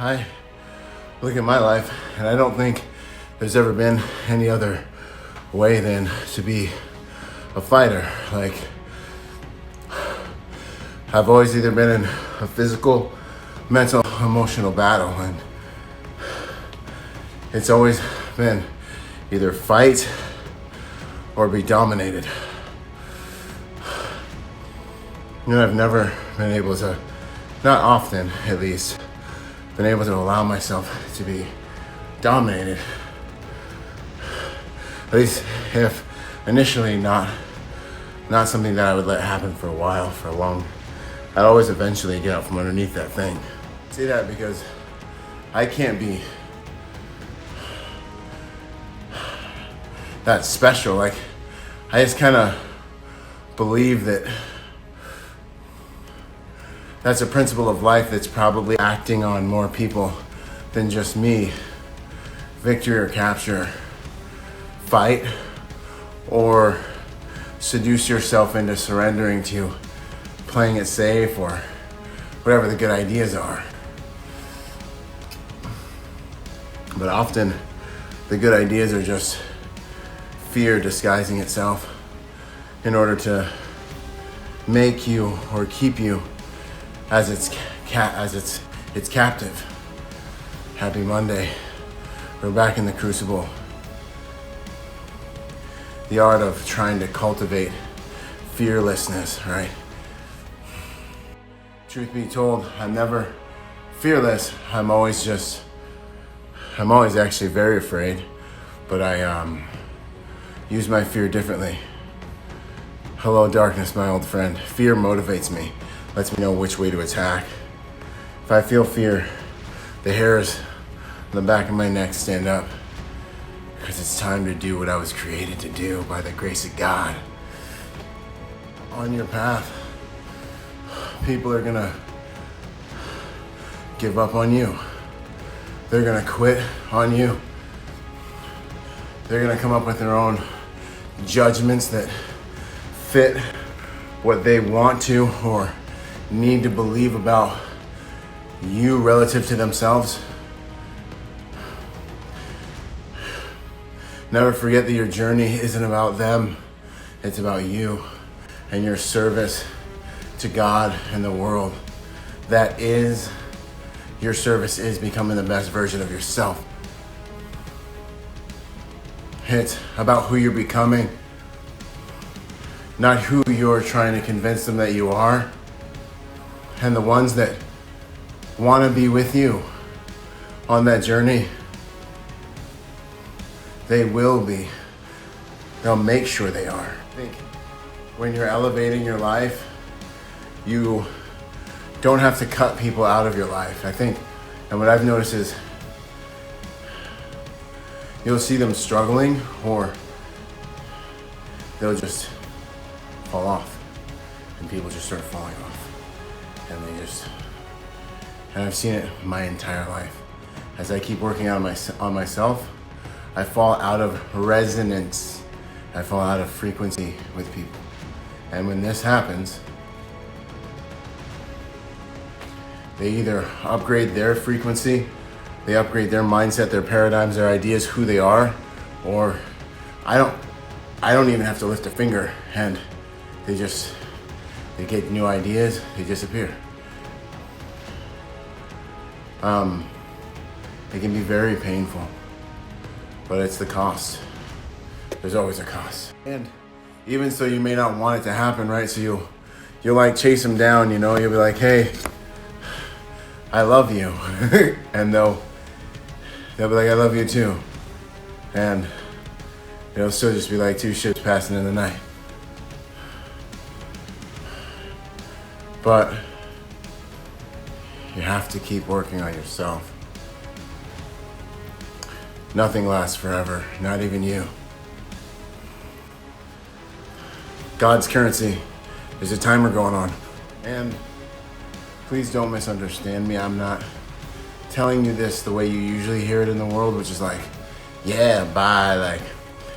I look at my life and I don't think there's ever been any other way than to be a fighter. Like, I've always either been in a physical, mental, emotional battle, and it's always been either fight or be dominated. I've never been able to, not often at least, been able to allow myself to be dominated. At least if initially not something that I would let happen for a while, for a long, I'd always eventually get out from underneath that thing. I say that because I can't be that special. Like, I just kind of believe that that's a principle of life that's probably acting on more people than just me. Victory or capture, fight, or seduce yourself into surrendering to playing it safe or whatever the good ideas are. But often the good ideas are just fear disguising itself in order to make you or keep you as its captive. Happy Monday. We're back in the crucible. The art of trying to cultivate fearlessness, right? Truth be told, I'm never fearless. I'm always actually very afraid, but I use my fear differently. Hello, darkness, my old friend. Fear motivates me, lets me know which way to attack. If I feel fear, the hairs on the back of my neck stand up, because it's time to do what I was created to do by the grace of God. On your path, people are gonna give up on you. They're gonna quit on you. They're gonna come up with their own judgments that fit what they want to or need to believe about you relative to themselves. Never forget that your journey isn't about them. It's about you and your service to God and the world. That is, your service is becoming the best version of yourself. It's about who you're becoming, not who you're trying to convince them that you are. And the ones that want to be with you on that journey, they will be. They'll make sure they are. I think when you're elevating your life, you don't have to cut people out of your life. I think, and what I've noticed is you'll see them struggling or they'll just fall off and people just start falling off. And I've seen it my entire life. As I keep working on myself, I fall out of resonance. I fall out of frequency with people. And when this happens, they either upgrade their frequency, they upgrade their mindset, their paradigms, their ideas, who they are, or I don't even have to lift a finger and they get new ideas, they disappear. It can be very painful, but it's the cost. There's always a cost. And even so, you may not want it to happen, right? So you'll like chase them down, you know, you'll be like, hey, I love you. And they'll be like, I love you too. And it'll still just be like two ships passing in the night. But you have to keep working on yourself. Nothing lasts forever, not even you. God's currency. There's a timer going on. And please don't misunderstand me. I'm not telling you this the way you usually hear it in the world, which is like, yeah, bye, like,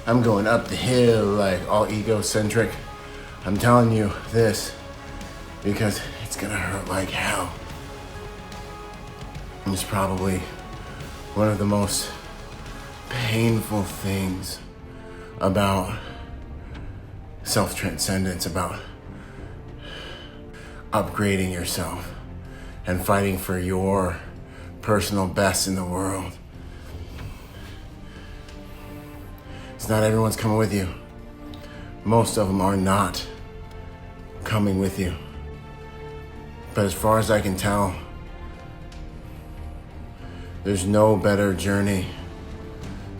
I'm going up the hill, like, all egocentric. I'm telling you this because it's gonna hurt like hell. is probably one of the most painful things about self-transcendence, about upgrading yourself and fighting for your personal best in the world. It's not everyone's coming with you. Most of them are not coming with you. But as far as I can tell, there's no better journey.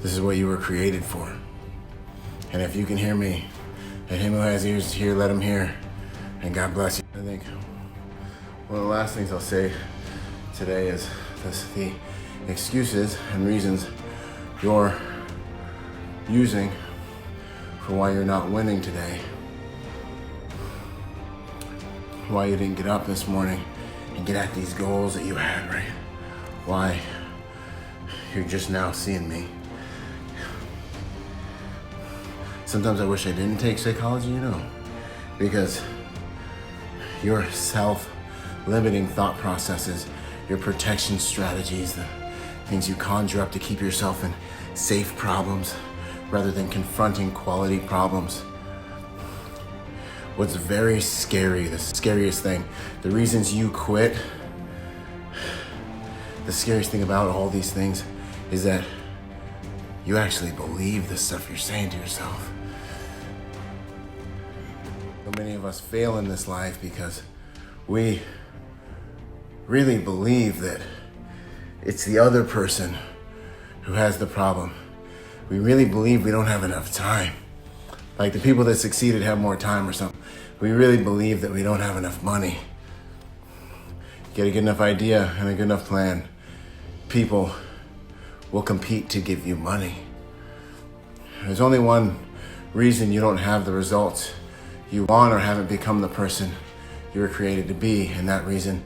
This is what you were created for. And if you can hear me, and him who has ears to hear, let him hear. And God bless you. I think one of the last things I'll say today is the excuses and reasons you're using for why you're not winning today. Why you didn't get up this morning and get at these goals that you had, right? Why you're just now seeing me. Sometimes I wish I didn't take psychology, because your self-limiting thought processes, your protection strategies, the things you conjure up to keep yourself in safe problems rather than confronting quality problems. What's very scary, the scariest thing, the reasons you quit, the scariest thing about all these things is that you actually believe the stuff you're saying to yourself. So many of us fail in this life because we really believe that it's the other person who has the problem. We really believe we don't have enough time. Like the people that succeeded have more time or something. We really believe that we don't have enough money. Get a good enough idea and a good enough plan. People will compete to give you money. There's only one reason you don't have the results you want or haven't become the person you were created to be, and that reason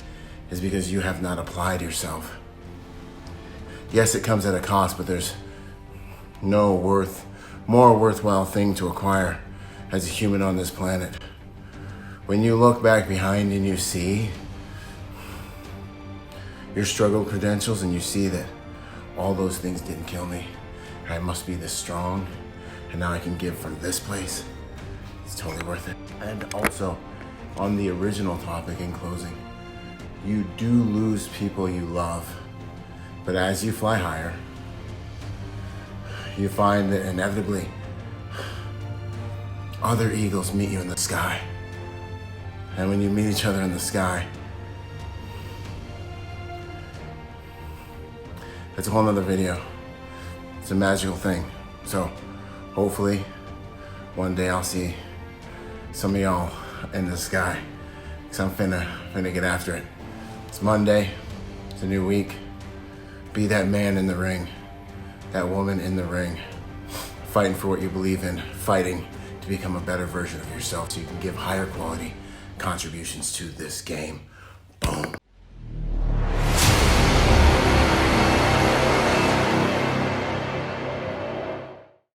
is because you have not applied yourself. Yes, it comes at a cost, but there's no more worthwhile thing to acquire as a human on this planet. When you look back behind and you see your struggle credentials and you see that all those things didn't kill me, I must be this strong, and now I can give from this place, it's totally worth it. And also, on the original topic in closing, you do lose people you love, but as you fly higher, you find that inevitably other eagles meet you in the sky. And when you meet each other in the sky, that's a whole nother video. It's a magical thing. So hopefully one day I'll see some of y'all in the sky, because I'm finna get after it. It's Monday, it's a new week. Be that man in the ring, that woman in the ring, fighting for what you believe in, fighting to become a better version of yourself so you can give higher quality contributions to this game. Boom.